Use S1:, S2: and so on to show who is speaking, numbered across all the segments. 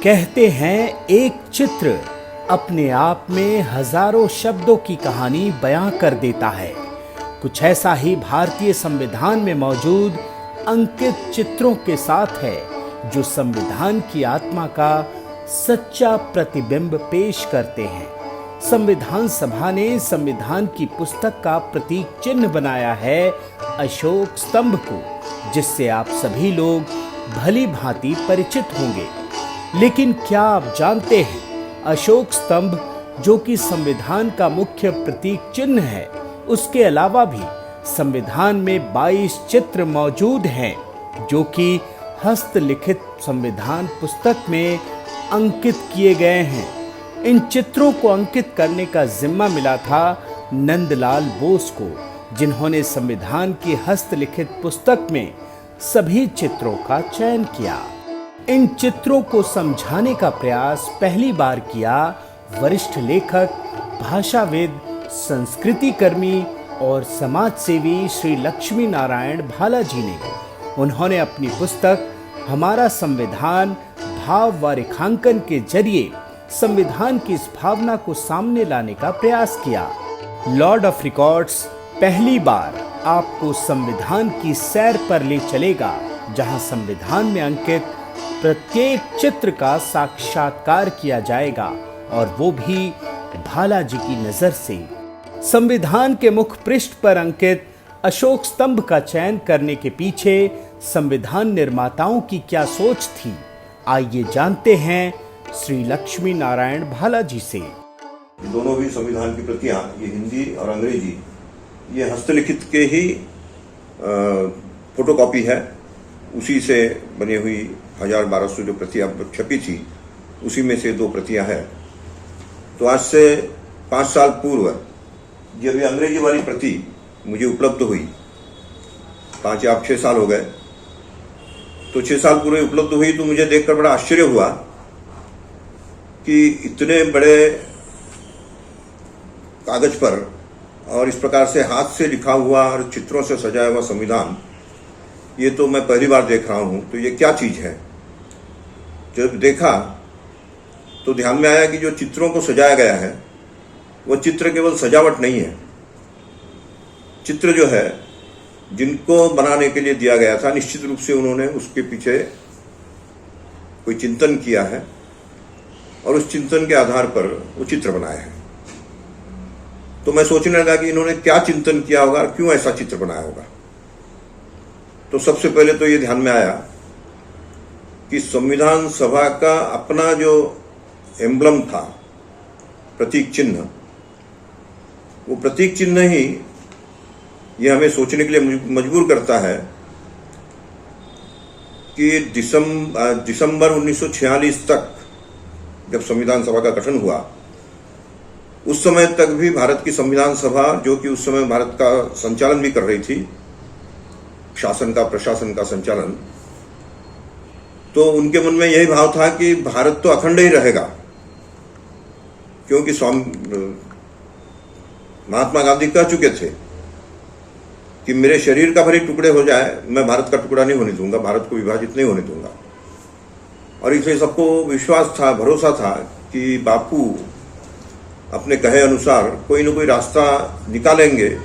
S1: कहते हैं एक चित्र अपने आप में हजारों शब्दों की कहानी बयां कर देता है। कुछ ऐसा ही भारतीय संविधान में मौजूद अंकित चित्रों के साथ है, जो संविधान की आत्मा का सच्चा प्रतिबिंब पेश करते हैं। संविधान सभा ने संविधान की पुस्तक का प्रतीक चिन्ह बनाया है अशोक स्तंभ को, जिससे आप सभी लोग भली भांति परिचित होंगे। लेकिन क्या आप जानते हैं, अशोक स्तंभ जो कि संविधान का मुख्य प्रतीक चिन्ह है, उसके अलावा भी संविधान में 22 चित्र मौजूद हैं, जो कि हस्तलिखित संविधान पुस्तक में अंकित किए गए हैं। इन चित्रों को अंकित करने का जिम्मा मिला था नंदलाल बोस को, जिन्होंने संविधान की हस्तलिखित पुस्तक में सभी चित्रों का चयन किया। इन चित्रों को समझाने का प्रयास पहली बार किया वरिष्ठ लेखक, भाषाविद, संस्कृति कर्मी और समाज सेवी श्री लक्ष्मी नारायण भाला जी ने। उन्होंने अपनी पुस्तक हमारा संविधान भाव व रेखांकन के जरिए संविधान की इस भावना को सामने लाने का प्रयास किया। लॉर्ड ऑफ रिकॉर्ड्स पहली बार आपको संविधान की सैर पर ले चलेगा, जहां संविधान में अंकित प्रत्येक चित्र का साक्षात्कार किया जाएगा, और वो भी भाला जी की नजर से। संविधान के मुख पृष्ठ पर अंकित अशोक स्तंभ का चयन करने के पीछे संविधान निर्माताओं की क्या सोच थी, आइए जानते हैं श्री लक्ष्मी नारायण भाला जी से।
S2: दोनों भी संविधान की प्रतियां, ये हिंदी और अंग्रेजी, ये हस्तलिखित के ही फोटोकॉपी है। उसी से बनी हुई 1200 जो प्रतियां छपी थी, उसी में से 2 प्रतियां हैं। तो आज से 5 साल पूर्व जब ये अंग्रेजी वाली प्रति मुझे उपलब्ध हुई, 5 या 6 साल हो गए, तो 6 साल पूर्व उपलब्ध हुई, तो मुझे देखकर बड़ा आश्चर्य हुआ कि इतने बड़े कागज पर और इस प्रकार से हाथ से लिखा हुआ और चित्रों से सजाया हुआ संविधान, ये तो मैं पहली बार देख रहा हूं। तो ये क्या चीज है? जब देखा तो ध्यान में आया कि जो चित्रों को सजाया गया है, वो चित्र केवल सजावट नहीं है। चित्र जो है, जिनको बनाने के लिए दिया गया था, निश्चित रूप से उन्होंने उसके पीछे कोई चिंतन किया है और उस चिंतन के आधार पर वो चित्र बनाए हैं। तो मैं सोचने लगा कि इन्होंने क्या चिंतन किया होगा और क्यों ऐसा चित्र बनाया होगा। तो सबसे पहले तो ये ध्यान में आया कि संविधान सभा का अपना जो एम्ब्लम था, प्रतीक चिन्ह, वो प्रतीक चिन्ह ही ये हमें सोचने के लिए मजबूर करता है कि दिसंबर 1946 तक जब संविधान सभा का गठन हुआ, उस समय तक भी भारत की संविधान सभा, जो कि उस समय भारत का संचालन भी कर रही थी, शासन का, प्रशासन का संचालन, तो उनके मन में यही भाव था कि भारत तो अखंड ही रहेगा, क्योंकि महात्मा गांधी कह चुके थे कि मेरे शरीर का भले टुकड़े हो जाए, मैं भारत का टुकड़ा नहीं होने दूंगा, भारत को विभाजित नहीं होने दूंगा। और इसलिए सबको विश्वास था, भरोसा था कि बापू अपने कहे अनुसार कोई न कोई रास्ता निकालेंगे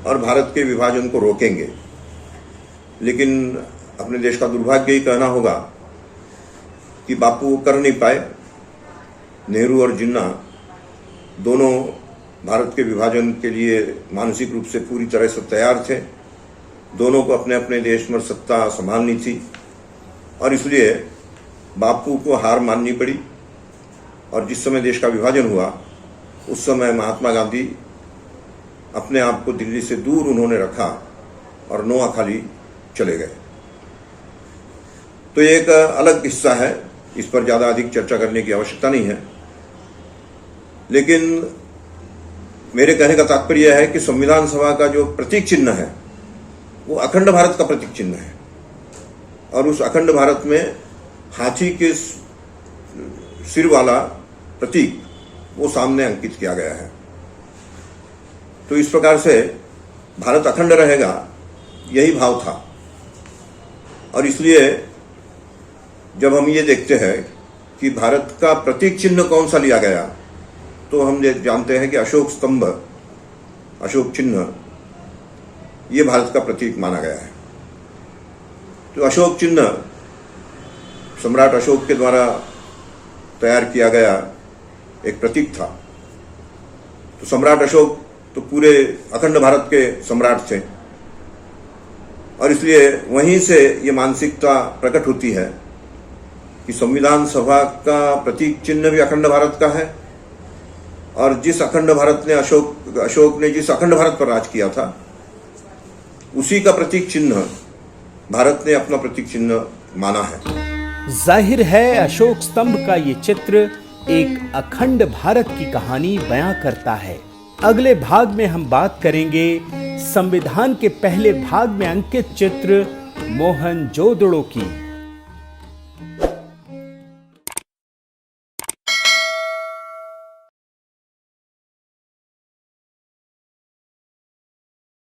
S2: और भारत के विभाजन को रोकेंगे। लेकिन अपने देश का दुर्भाग्य ही कहना होगा कि बापू कर नहीं पाए। नेहरू और जिन्ना दोनों भारत के विभाजन के लिए मानसिक रूप से पूरी तरह से तैयार थे। दोनों को अपने अपने देश में सत्ता संभालनी थी और इसलिए बापू को हार माननी पड़ी। और जिस समय देश का विभाजन हुआ, उस समय महात्मा गांधी अपने आप को दिल्ली से दूर उन्होंने रखा और नोआखाली चले गए। तो ये एक अलग किस्सा है, इस पर ज्यादा अधिक चर्चा करने की आवश्यकता नहीं है। लेकिन मेरे कहने का तात्पर्य है कि संविधान सभा का जो प्रतीक चिन्ह है, वो अखंड भारत का प्रतीक चिन्ह है, और उस अखंड भारत में हाथी के सिर वाला प्रतीक वो सामने अंकित किया गया है। तो इस प्रकार से भारत अखंड रहेगा, यही भाव था। और इसलिए जब हम ये देखते हैं कि भारत का प्रतीक चिन्ह कौन सा लिया गया, तो हम जानते हैं कि अशोक स्तंभ, अशोक चिन्ह, ये भारत का प्रतीक माना गया है। तो अशोक चिन्ह सम्राट अशोक के द्वारा तैयार किया गया एक प्रतीक था। तो सम्राट अशोक तो पूरे अखंड भारत के सम्राट थे, और इसलिए वहीं से ये मानसिकता प्रकट होती है कि संविधान सभा का प्रतीक चिन्ह भी अखंड भारत का है, और जिस अखंड भारत ने अशोक ने जिस अखंड भारत पर राज किया था, उसी का प्रतीक चिन्ह भारत ने अपना प्रतीक चिन्ह माना है।
S1: जाहिर है अशोक स्तंभ का ये चित्र एक अखंड भारत की कहानी बयां करता है। अगले भाग में हम बात करेंगे संविधान के पहले भाग में अंकित चित्र मोहनजोदड़ो की।